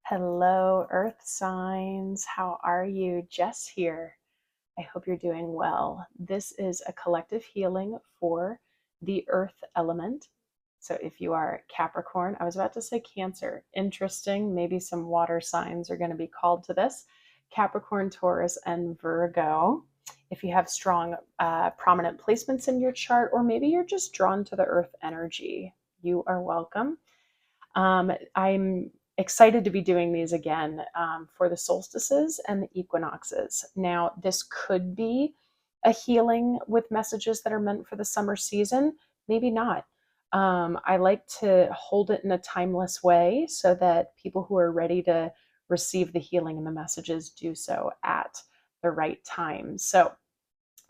Hello, Earth signs. How are you? Jess here. I hope you're doing well. This is a collective healing for the Earth element. So if you are Capricorn, I was about to say Cancer. Interesting. Maybe some water signs are going to be called to this. Capricorn, Taurus, and Virgo. If you have strong, prominent placements in your chart, or maybe you're just drawn to the Earth energy, you are welcome. I'm excited to be doing these again for the solstices and the equinoxes. Now, this could be a healing with messages that are meant for the summer season, maybe not. I like to hold it in a timeless way so that people who are ready to receive the healing and the messages do so at the right time. So,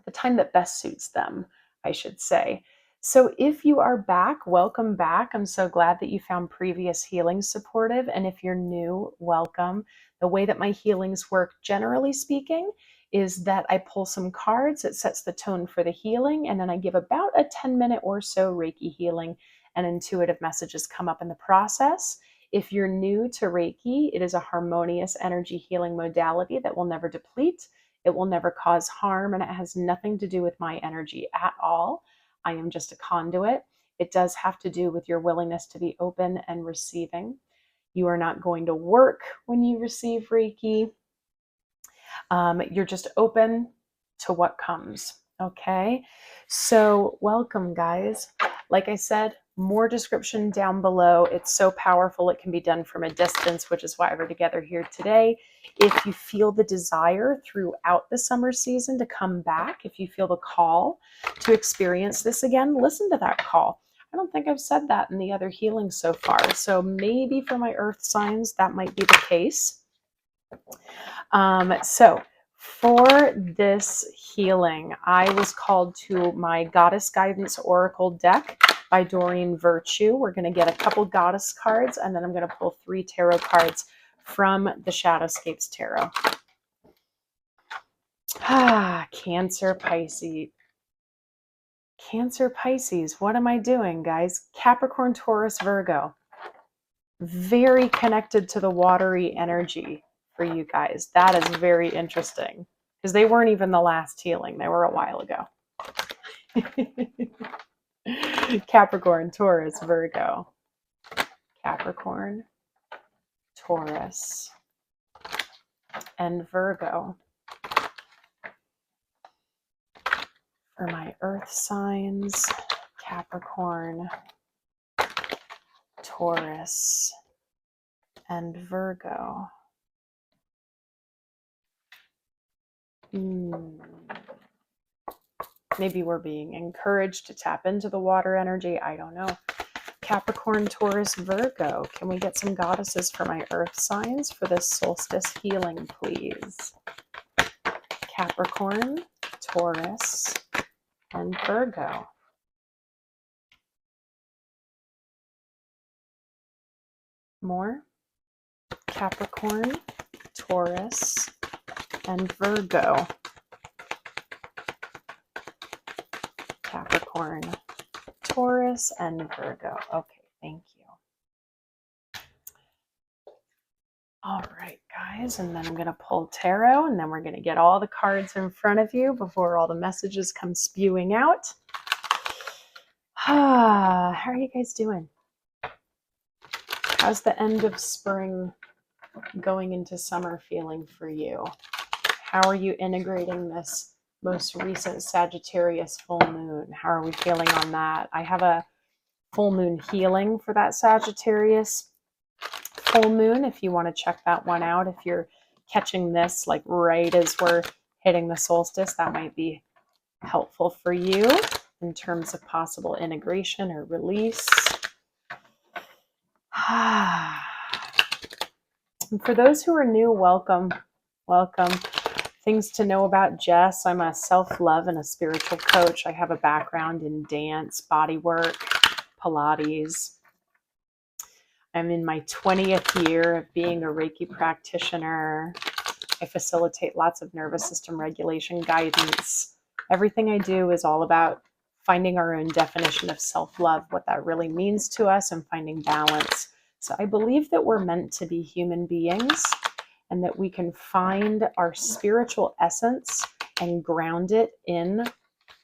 the time that best suits them, I should say. So if you are back, welcome back. I'm so glad that you found previous healings supportive. And if you're new, welcome. The way that my healings work, generally speaking, is that I pull some cards. It sets the tone for the healing. And then I give about a 10-minute or so Reiki healing, and intuitive messages come up in the process. If you're new to Reiki, it is a harmonious energy healing modality that will never deplete. It will never cause harm, and it has nothing to do with my energy at all. I am just a conduit. It does have to do with your willingness to be open and receiving. You are not going to work when you receive Reiki. You're just open to what comes. Okay, so welcome, guys. Like I said, more description down below. It's so powerful, it can be done from a distance, which is why we're together here today. If you feel the desire throughout the summer season to come back, if you feel the call to experience this again, listen to that call. I don't think I've said that in the other healings so far. So maybe for my earth signs, that might be the case. So for this healing, I was called to my Goddess Guidance Oracle deck by Doreen Virtue. We're going to get a couple goddess cards, and then I'm going to pull 3 tarot cards from the Shadowscapes Tarot. Cancer, Pisces. Cancer, Pisces. What am I doing, guys? Capricorn, Taurus, Virgo. Very connected to the watery energy for you guys. That is very interesting because they weren't even the last healing. They were a while ago. Capricorn, Taurus, Virgo. Capricorn, Taurus, and Virgo. For my earth signs, Capricorn, Taurus, and Virgo. Maybe we're being encouraged to tap into the water energy. I don't know. Capricorn, Taurus, Virgo. Can we get some goddesses for my earth signs for this solstice healing, please? Capricorn, Taurus, and Virgo. More. Capricorn, Taurus, and Virgo. Capricorn, Taurus, and Virgo. Okay, thank you. All right, guys, and then I'm going to pull tarot, and then we're going to get all the cards in front of you before all the messages come spewing out. How are you guys doing? How's the end of spring going into summer feeling for you? How are you integrating this most recent Sagittarius full moon? How are we feeling on that? I have a full moon healing for that Sagittarius full moon if you want to check that one out. If you're catching this like right as we're hitting the solstice, that might be helpful for you in terms of possible integration or release. And for those who are new, welcome. Things to know about Jess. I'm a self-love and a spiritual coach. I have a background in dance, body work, Pilates. I'm in my 20th year of being a Reiki practitioner. I facilitate lots of nervous system regulation guidance. Everything I do is all about finding our own definition of self-love, what that really means to us, and finding balance So I believe that we're meant to be human beings and that we can find our spiritual essence and ground it in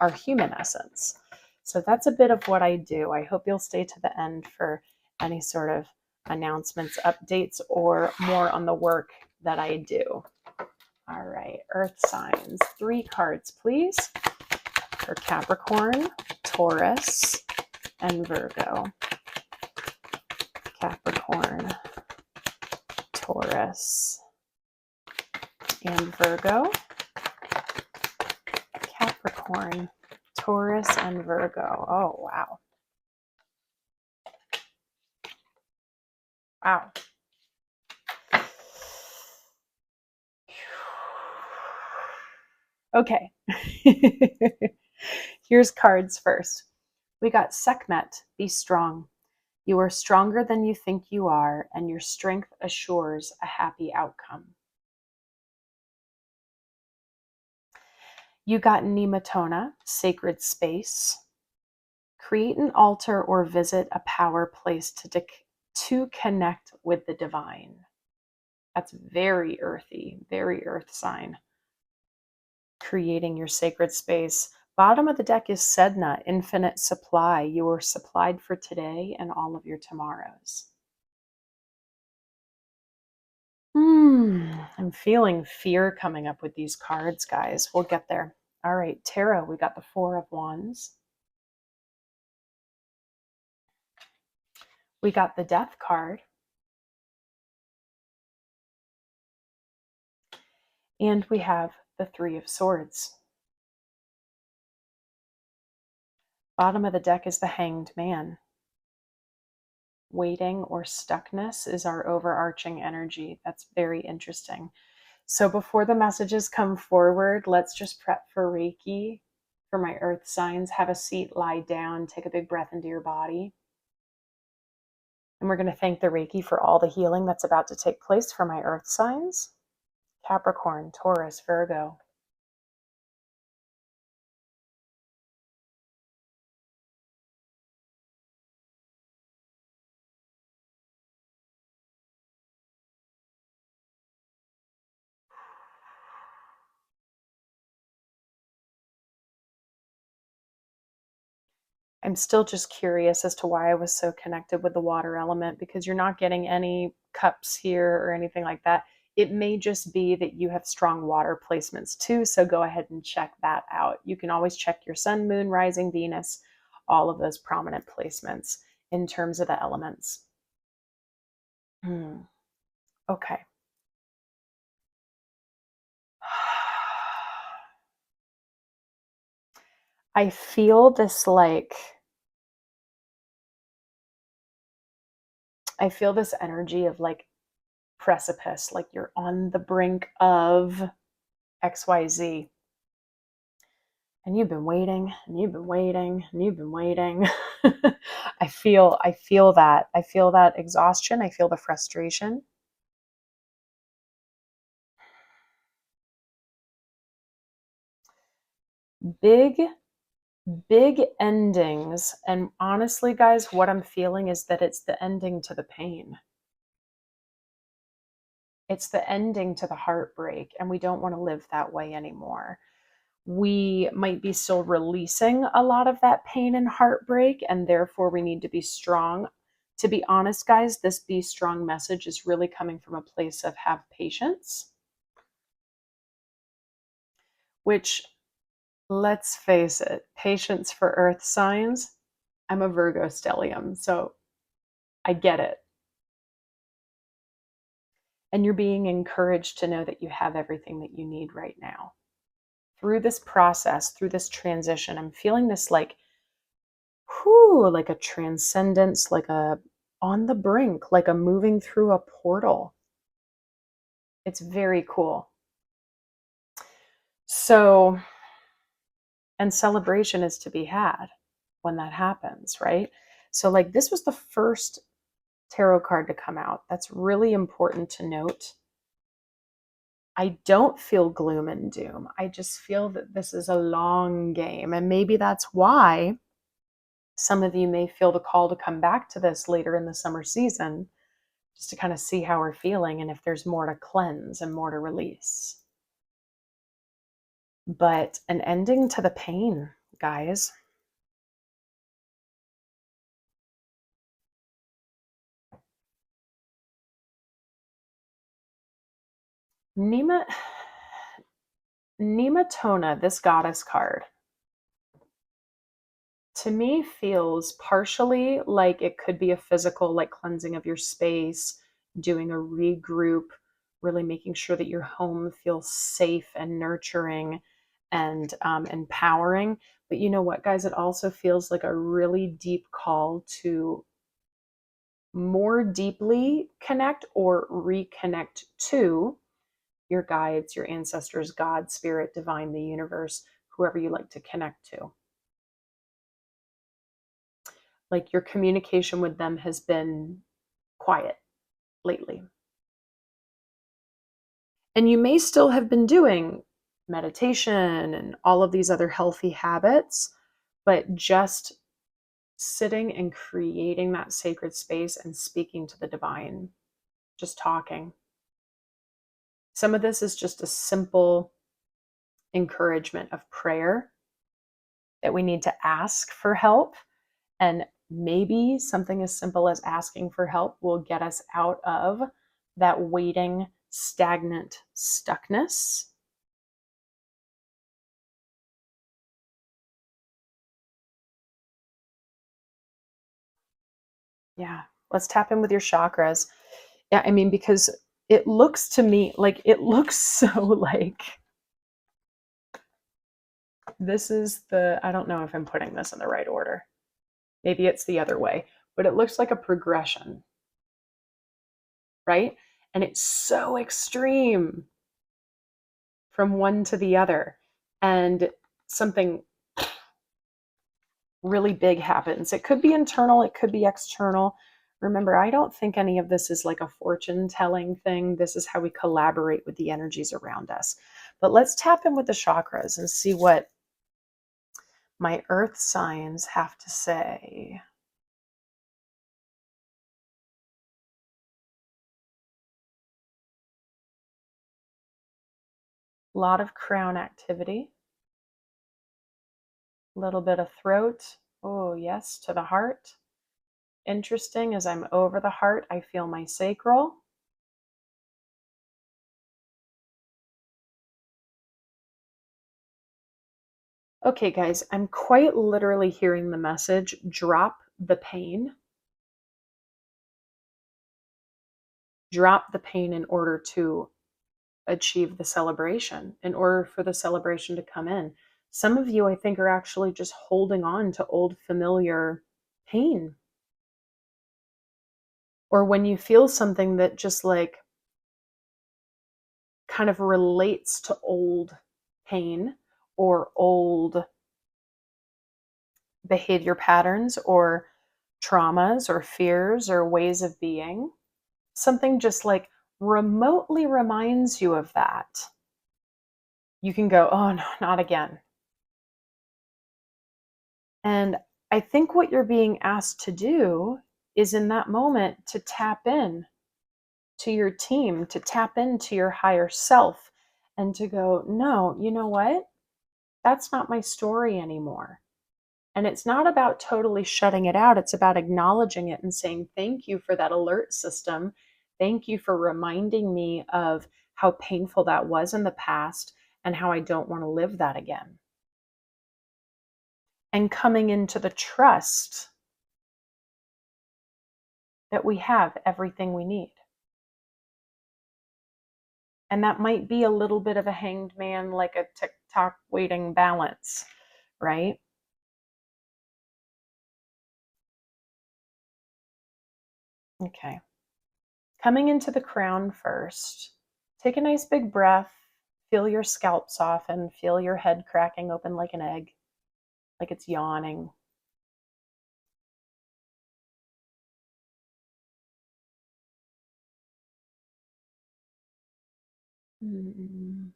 our human essence. So that's a bit of what I do. I hope you'll stay to the end for any sort of announcements, updates, or more on the work that I do. All right, earth signs. 3 cards, please, for Capricorn, Taurus, and Virgo. Capricorn, Taurus, and Virgo. Capricorn, Taurus, and Virgo. Oh, wow. Wow. Okay. Here's cards first. We got Sekhmet, be strong. You are stronger than you think you are, and your strength assures a happy outcome. You got Nematona, sacred space. Create an altar or visit a power place to connect with the divine. That's very earthy, very earth sign. Creating your sacred space. Bottom of the deck is Sedna, infinite supply. You are supplied for today and all of your tomorrows. I'm feeling fear coming up with these cards, guys. We'll get there. All right, tarot, we got the 4 of Wands. We got the Death card. And we have the 3 of Swords. Bottom of the deck is the Hanged Man. Waiting or stuckness is our overarching energy. That's very interesting. So before the messages come forward, let's just prep for Reiki for my earth signs. Have a seat, lie down, take a big breath into your body. And we're going to thank the Reiki for all the healing that's about to take place for my earth signs. Capricorn, Taurus, Virgo. I'm still just curious as to why I was so connected with the water element, because you're not getting any cups here or anything like that. It may just be that you have strong water placements too, so go ahead and check that out. You can always check your sun, moon, rising, Venus, all of those prominent placements in terms of the elements. Okay. I feel this I feel this energy of like precipice, like you're on the brink of XYZ. And you've been waiting, and you've been waiting, and you've been waiting. I feel that. I feel that exhaustion. I feel the frustration. Big endings. And honestly, guys, what I'm feeling is that it's the ending to the pain. It's the ending to the heartbreak, and we don't want to live that way anymore. We might be still releasing a lot of that pain and heartbreak, and therefore we need to be strong. To be honest, guys, this be strong message is really coming from a place of have patience, which, let's face it, patience for earth signs. I'm a Virgo stellium, so I get it. And you're being encouraged to know that you have everything that you need right now. Through this process, through this transition, I'm feeling this like a transcendence, like a on the brink, like a moving through a portal. It's very cool. So, and celebration is to be had when that happens, right? So like this was the first tarot card to come out. That's really important to note. I don't feel gloom and doom. I just feel that this is a long game. And maybe that's why some of you may feel the call to come back to this later in the summer season, just to kind of see how we're feeling and if there's more to cleanse and more to release. But an ending to the pain, guys. Nema, Nematona, this goddess card, to me feels partially like it could be a physical, like cleansing of your space, doing a regroup, really making sure that your home feels safe and nurturing and empowering. But you know what, guys? It also feels like a really deep call to more deeply connect or reconnect to your guides, your ancestors, God, spirit, divine, the universe, whoever you like to connect to. Like your communication with them has been quiet lately. And you may still have been doing meditation and all of these other healthy habits, but just sitting and creating that sacred space and speaking to the divine, just talking. Some of this is just a simple encouragement of prayer that we need to ask for help. And maybe something as simple as asking for help will get us out of that waiting, stagnant stuckness. Yeah, let's tap in with your chakras. Yeah, I mean, because it looks to me like it looks so like this is the, I don't know if I'm putting this in the right order. Maybe it's the other way, but it looks like a progression, right? And it's so extreme from one to the other. And something really big happens. It could be internal, it could be external. Remember, I don't think any of this is like a fortune telling thing. This is how we collaborate with the energies around us. But let's tap in with the chakras and see what my earth signs have to say. A lot of crown activity, a little bit of throat. Oh, yes, to the heart. Interesting, as I'm over the heart, I feel my sacral. Okay, guys, I'm quite literally hearing the message, drop the pain. Drop the pain in order to achieve the celebration, in order for the celebration to come in. Some of you, I think, are actually just holding on to old familiar pain. Or when you feel something that just like kind of relates to old pain or old behavior patterns or traumas or fears or ways of being, something just like remotely reminds you of that, you can go, oh no, not again. And I think what you're being asked to do is in that moment to tap in to your team, to tap into your higher self and to go, no, you know what? That's not my story anymore. And it's not about totally shutting it out. It's about acknowledging it and saying, thank you for that alert system. Thank you for reminding me of how painful that was in the past and how I don't want to live that again. And coming into the trust that we have everything we need. And that might be a little bit of a hanged man, like a TikTok waiting balance, right? Okay. Coming into the crown first, take a nice big breath. Feel your scalp soften. Feel your head cracking open like an egg, like it's yawning. Mm.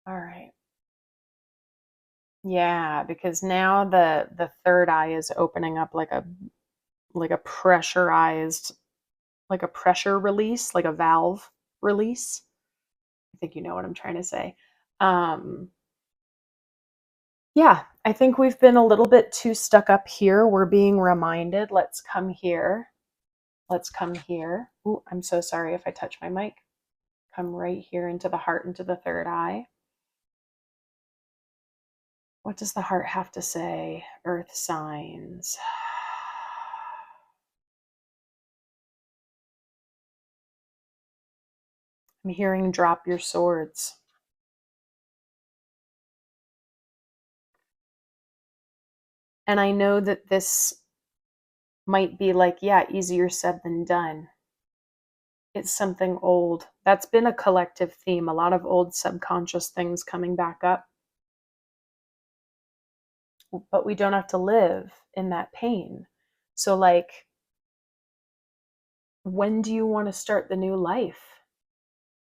All right. Yeah, because now the third eye is opening up like a pressurized, like a pressure release, like a valve release. I think you know what I'm trying to say. Um, yeah, I think we've been a little bit too stuck up here. We're being reminded, let's come here. Let's come here. Ooh, I'm so sorry if I touch my mic. Come right here into the heart, into the third eye. What does the heart have to say? Earth signs. I'm hearing drop your swords. And I know that this might be like, yeah, easier said than done. It's something old. That's been a collective theme, a lot of old subconscious things coming back up. But we don't have to live in that pain. So, like, when do you want to start the new life?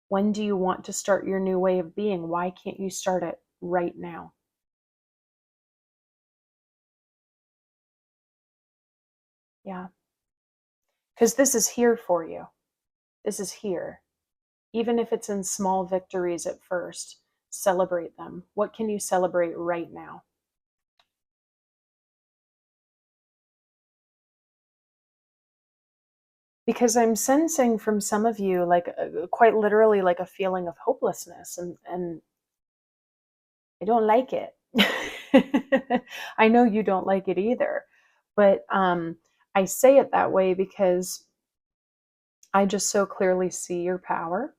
When do you want to start your new way of being? Why can't you start it right now? Yeah. Because this is here for you. This is here. Even if it's in small victories at first, celebrate them. What can you celebrate right now? Because I'm sensing from some of you, like quite literally, like a feeling of hopelessness, and I don't like it. I know you don't like it either, but I say it that way because I just so clearly see your power.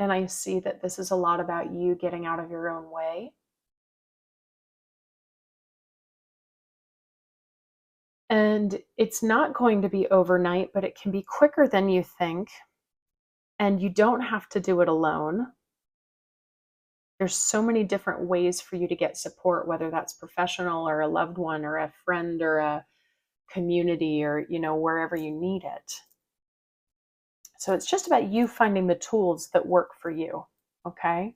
And I see that this is a lot about you getting out of your own way. And it's not going to be overnight, but it can be quicker than you think. And you don't have to do it alone. There's so many different ways for you to get support, whether that's professional or a loved one or a friend or a community or, wherever you need it. So it's just about you finding the tools that work for you. Okay.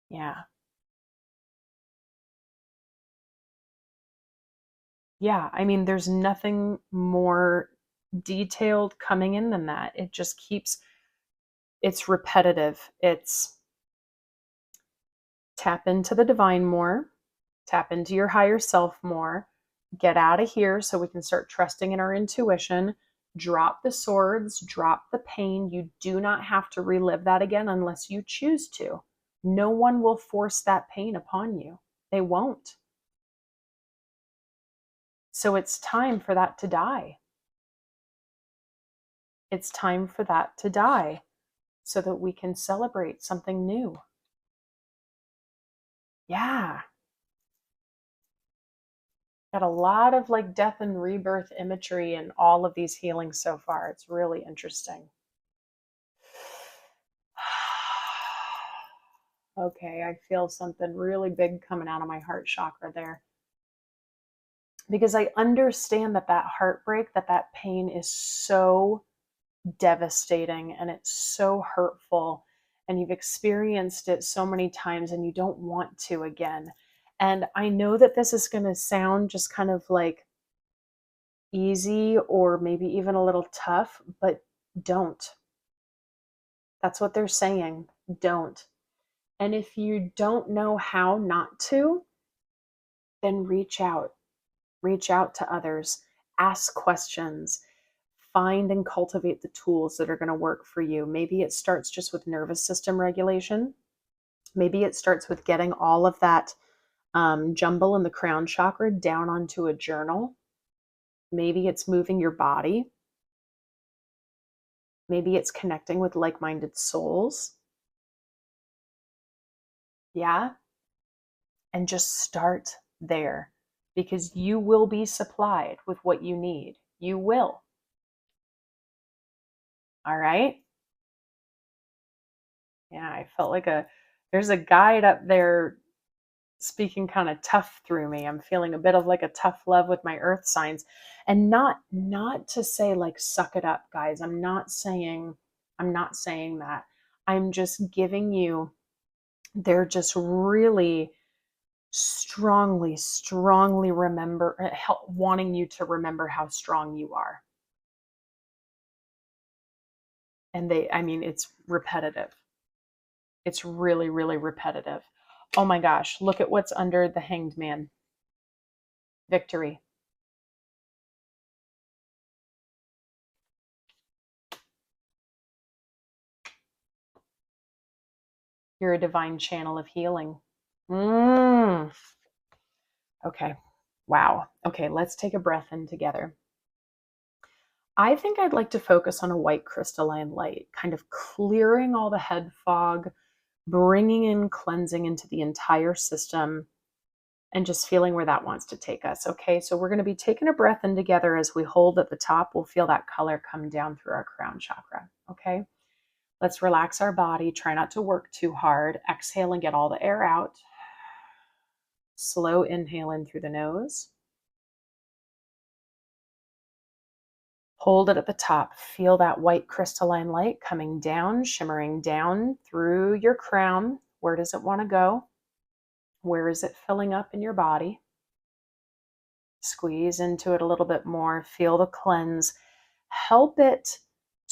Yeah. Yeah. I mean, there's nothing more detailed coming in than that. It just keeps, it's repetitive. It's tap into the divine more, tap into your higher self more, get out of here so we can start trusting in our intuition, drop the swords, drop the pain. You do not have to relive that again unless you choose to. No one will force that pain upon you. They won't. So it's time for that to die. It's time for that to die so that we can celebrate something new. Yeah. Got a lot of like death and rebirth imagery in all of these healings so far. It's really interesting. Okay, I feel something really big coming out of my heart chakra there. Because I understand that heartbreak, that pain is so devastating and it's so hurtful, and you've experienced it so many times and you don't want to again. And I know that this is going to sound just kind of like easy or maybe even a little tough, but don't. That's what they're saying. Don't. And if you don't know how not to, then reach out. Reach out to others. Ask questions. Find and cultivate the tools that are going to work for you. Maybe it starts just with nervous system regulation. Maybe it starts with getting all of that jumble in the crown chakra down onto a journal. Maybe it's moving your body. Maybe it's connecting with like minded souls. Yeah. And just start there because you will be supplied with what you need. You will. All right. Yeah. I felt like there's a guide up there speaking kind of tough through me. I'm feeling a bit of like a tough love with my earth signs, and not to say like suck it up, guys. I'm not saying that. I'm just giving you, they're just really strongly wanting you to remember how strong you are. And I mean, it's repetitive. It's really, really repetitive. Oh my gosh, look at what's under the Hanged Man. Victory. You're a divine channel of healing. Okay. Wow. Okay, let's take a breath in together. I think I'd like to focus on a white crystalline light, kind of clearing all the head fog, bringing in cleansing into the entire system, and just feeling where that wants to take us. Okay, so we're going to be taking a breath in together. As we hold at the top, we'll feel that color come down through our crown chakra. Okay, let's relax our body. Try not to work too hard. Exhale and get all the air out. Slow inhale in through the nose. Hold it at the top. Feel that white crystalline light coming down, shimmering down through your crown. Where does it want to go? Where is it filling up in your body? Squeeze into it a little bit more. Feel the cleanse. Help it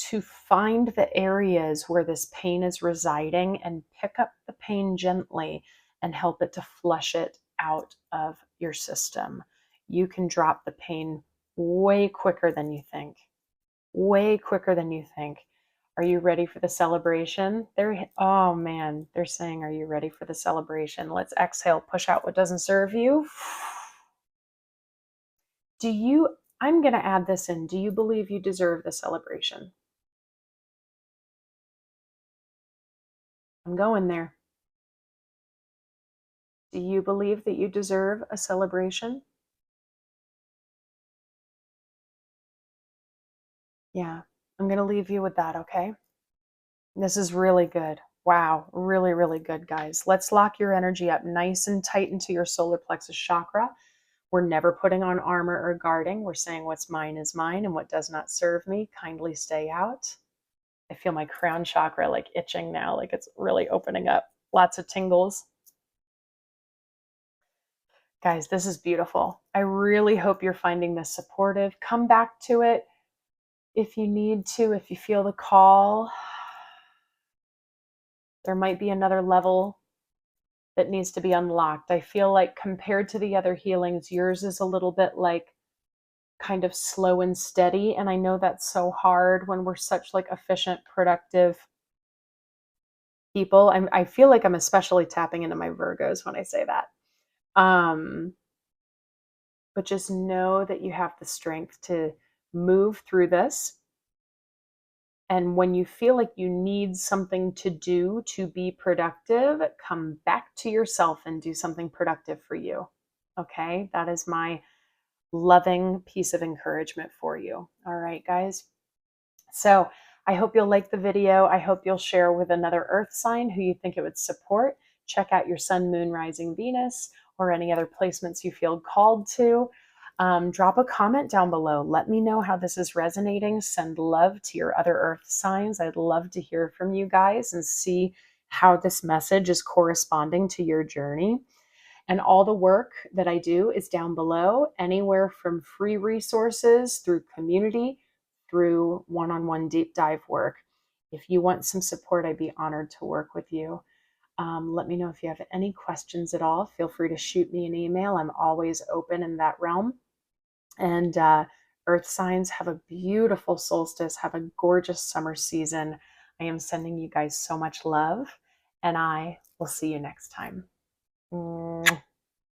to find the areas where this pain is residing and pick up the pain gently and help it to flush it out of your system. You can drop the pain way quicker than you think. Way quicker than you think. Are you ready for the celebration? Oh man, they're saying, are you ready for the celebration? Let's exhale, push out what doesn't serve you. I'm going to add this in. Do you believe you deserve the celebration? I'm going there. Do you believe that you deserve a celebration? Yeah, I'm going to leave you with that, okay? This is really good. Wow, really, really good, guys. Let's lock your energy up nice and tight into your solar plexus chakra. We're never putting on armor or guarding. We're saying what's mine is mine and what does not serve me, kindly stay out. I feel my crown chakra like itching now, like it's really opening up. Lots of tingles. Guys, this is beautiful. I really hope you're finding this supportive. Come back to it if you need to, if you feel the call. There might be another level that needs to be unlocked. I feel like compared to the other healings, yours is a little bit like kind of slow and steady. And I know that's so hard when we're such like efficient, productive people. I feel like I'm especially tapping into my Virgos when I say that. But just know that you have the strength to move through this. And when you feel like you need something to do to be productive, come back to yourself and do something productive for you. Okay, that is my loving piece of encouragement for you. All right, guys. So I hope you'll like the video. I hope you'll share with another earth sign who you think it would support. Check out your sun, moon, rising, Venus, or any other placements you feel called to. Drop a comment down below. Let me know how this is resonating. Send love to your other earth signs. I'd love to hear from you guys and see how this message is corresponding to your journey. And all the work that I do is down below, anywhere from free resources through community, through one-on-one deep dive work. If you want some support, I'd be honored to work with you. Let me know if you have any questions at all. Feel free to shoot me an email. I'm always open in that realm. And earth signs, have a beautiful solstice. Have a gorgeous summer season. I am sending you guys so much love, and I will see you next time.